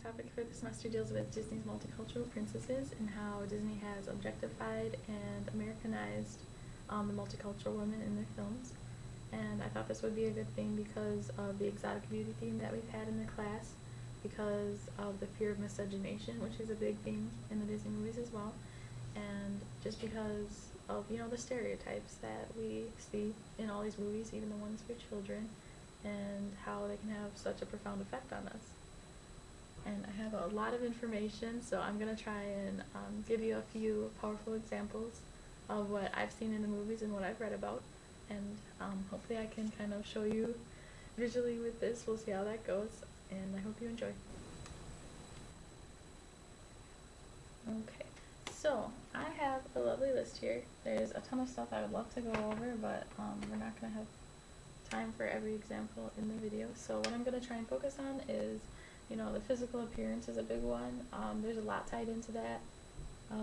topic for the semester deals with Disney's multicultural princesses and how Disney has objectified and Americanized the multicultural women in their films. And I thought this would be a good thing because of the exotic beauty theme that we've had in the class, because of the fear of miscegenation, which is a big theme in the Disney movies as well, and just because of, you know, the stereotypes that we see in all these movies, even the ones for children, and how they can have such a profound effect on us. And I have a lot of information, so I'm going to try and give you a few powerful examples of what I've seen in the movies and what I've read about, and hopefully I can kind of show you visually with this. We'll see how that goes, and I hope you enjoy. Okay, so I have a lovely list here. There's a ton of stuff I would love to go over, but we're not going to have time for every example in the video. So what I'm going to try and focus on is, you know, the physical appearance is a big one. There's a lot tied into that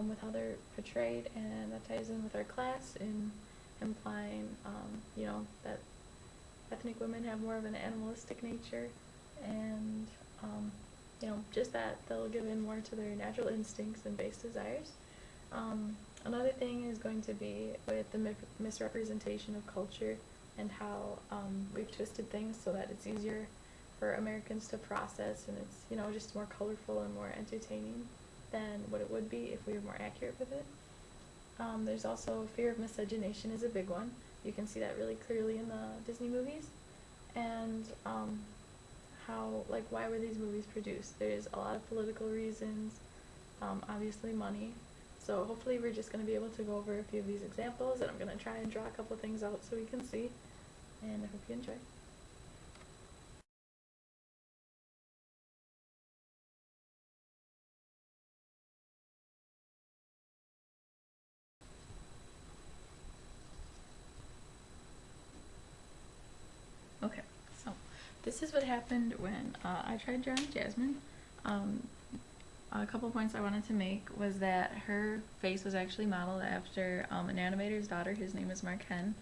with how they're portrayed, and that ties in with our class in implying, you know, that ethnic women have more of an animalistic nature, and you know, just that they'll give in more to their natural instincts and base desires. Another thing is going to be with the misrepresentation of culture and how we've twisted things so that it's easier for Americans to process, and it's, you know, just more colorful and more entertaining than what it would be if we were more accurate with it. There's also fear of miscegenation is a big one. You can see that really clearly in the Disney movies, and how, like, why were these movies produced? There's a lot of political reasons, obviously money. So hopefully we're just going to be able to go over a few of these examples, and I'm going to try and draw a couple things out so we can see, and I hope you enjoy. Okay, so this is what happened when I tried drawing Jasmine. A couple points I wanted to make was that her face was actually modeled after an animator's daughter. His name is Mark Henn,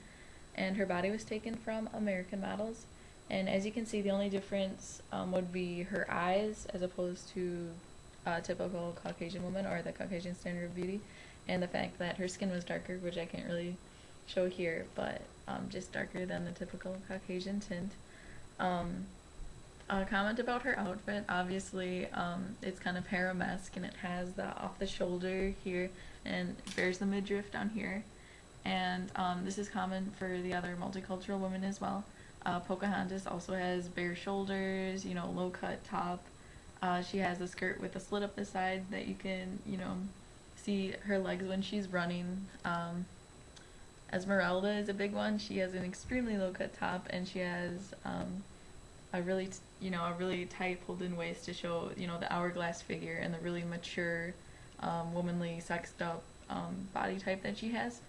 and her body was taken from American models. And as you can see, the only difference would be her eyes as opposed to a typical Caucasian woman, or the Caucasian standard of beauty, and the fact that her skin was darker, which I can't really show here, but just darker than the typical Caucasian tint. A comment about her outfit, obviously it's kind of harem-esque, and it has the off the shoulder here and bears the midriff down here, and this is common for the other multicultural women as well. Pocahontas also has bare shoulders, you know, low cut top. She has a skirt with a slit up the side that you can, you know, see her legs when she's running. Esmeralda is a big one. She has an extremely low cut top, and she has a really, you know, a really tight pulled in waist to show, you know, the hourglass figure and the really mature, womanly, sexed up body type that she has.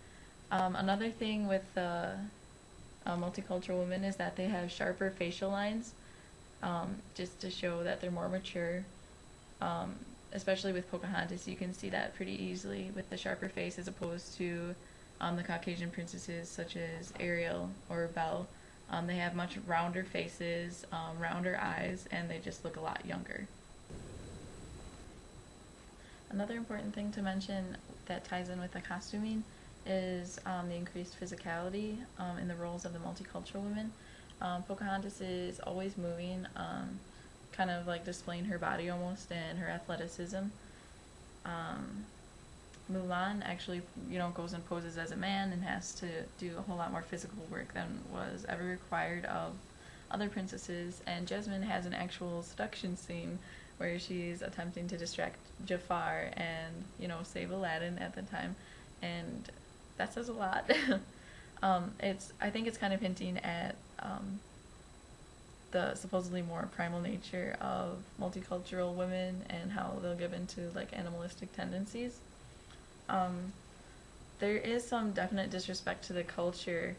Another thing with the multicultural women is that they have sharper facial lines, just to show that they're more mature. Especially with Pocahontas, you can see that pretty easily with the sharper face as opposed to the Caucasian princesses such as Ariel or Belle. They have much rounder faces, rounder eyes, and they just look a lot younger. Another important thing to mention that ties in with the costuming is the increased physicality in the roles of the multicultural women. Pocahontas is always moving, kind of like displaying her body almost and her athleticism. Mulan actually, you know, goes and poses as a man and has to do a whole lot more physical work than was ever required of other princesses. And Jasmine has an actual seduction scene where she's attempting to distract Jafar and, you know, save Aladdin at the time, and that says a lot. I think it's kind of hinting at the supposedly more primal nature of multicultural women and how they'll give into, like, animalistic tendencies. There is some definite disrespect to the culture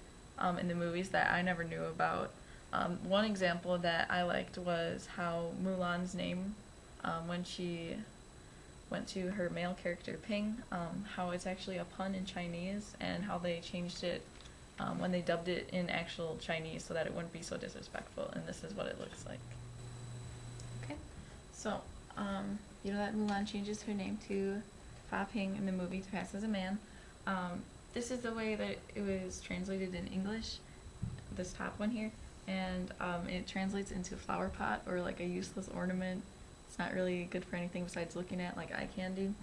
in the movies that I never knew about. One example that I liked was how Mulan's name, when she went to her male character Ping, how it's actually a pun in Chinese, and how they changed it when they dubbed it in actual Chinese so that it wouldn't be so disrespectful, and this is what it looks like. Okay, so you know that Mulan changes her name to Fa Ping in the movie to pass as a man. This is the way that it was translated in English, this top one here, and it translates into flower pot or like a useless ornament. It's not really good for anything besides looking at, like eye candy.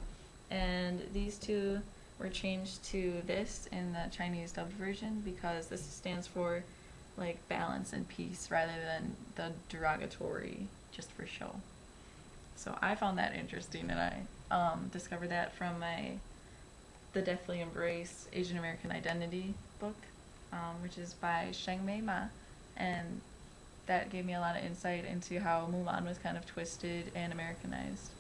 And these two were changed to this in the Chinese dubbed version because this stands for like balance and peace rather than the derogatory just for show. So I found that interesting, and I discovered that from The Deathly Embrace Asian American Identity book, which is by Sheng Mei Ma, and that gave me a lot of insight into how Mulan was kind of twisted and Americanized.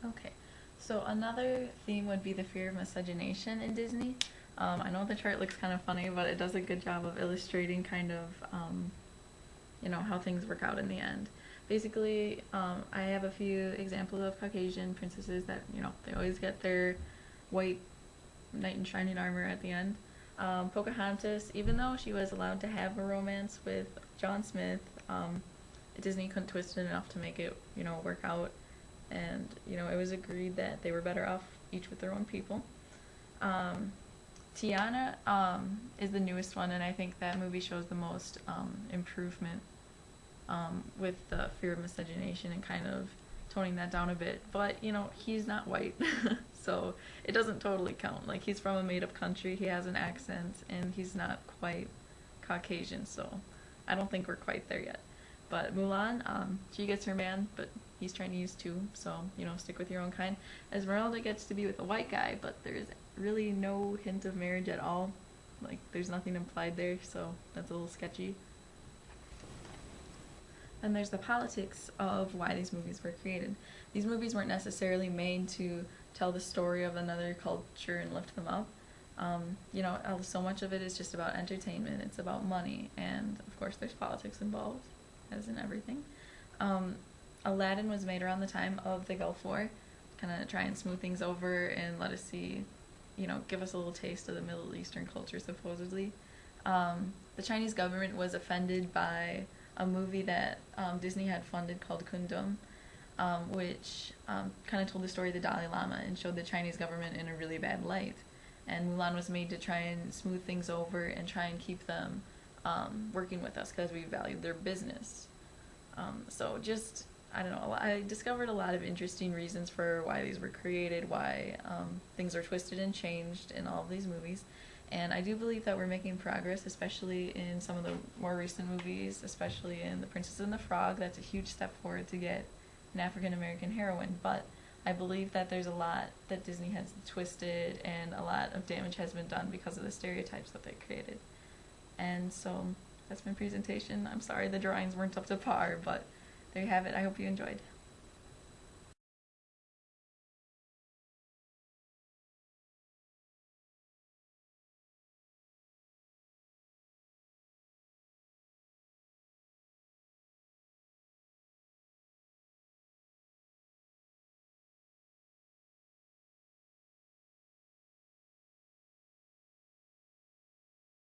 Okay, so another theme would be the fear of miscegenation in Disney. I know the chart looks kind of funny, but it does a good job of illustrating kind of, you know, how things work out in the end. Basically, I have a few examples of Caucasian princesses that, you know, they always get their white knight in shining armor at the end. Pocahontas, even though she was allowed to have a romance with John Smith, Disney couldn't twist it enough to make it, you know, work out. And, you know, it was agreed that they were better off each with their own people. Tiana is the newest one, and I think that movie shows the most improvement with the fear of miscegenation and kind of toning that down a bit. But, you know, he's not white, so it doesn't totally count. Like, he's from a made-up country, he has an accent, and he's not quite Caucasian, so I don't think we're quite there yet. But Mulan, she gets her man, but he's Chinese too, so, you know, stick with your own kind. Esmeralda gets to be with a white guy, but there's really no hint of marriage at all. Like, there's nothing implied there, so that's a little sketchy. And there's the politics of why these movies were created. These movies weren't necessarily made to tell the story of another culture and lift them up. You know, so much of it is just about entertainment, it's about money, and of course there's politics involved, as in everything. Aladdin was made around the time of the Gulf War, kind of try and smooth things over and let us see, you know, give us a little taste of the Middle Eastern culture, supposedly. The Chinese government was offended by a movie that Disney had funded called Kundum, which kind of told the story of the Dalai Lama and showed the Chinese government in a really bad light. And Mulan was made to try and smooth things over and try and keep them working with us because we valued their business. So just, I don't know, I discovered a lot of interesting reasons for why these were created, why things are twisted and changed in all of these movies. And I do believe that we're making progress, especially in some of the more recent movies, especially in The Princess and the Frog. That's a huge step forward to get an African-American heroine. But I believe that there's a lot that Disney has twisted and a lot of damage has been done because of the stereotypes that they created. And so that's my presentation. I'm sorry the drawings weren't up to par, but there you have it. I hope you enjoyed.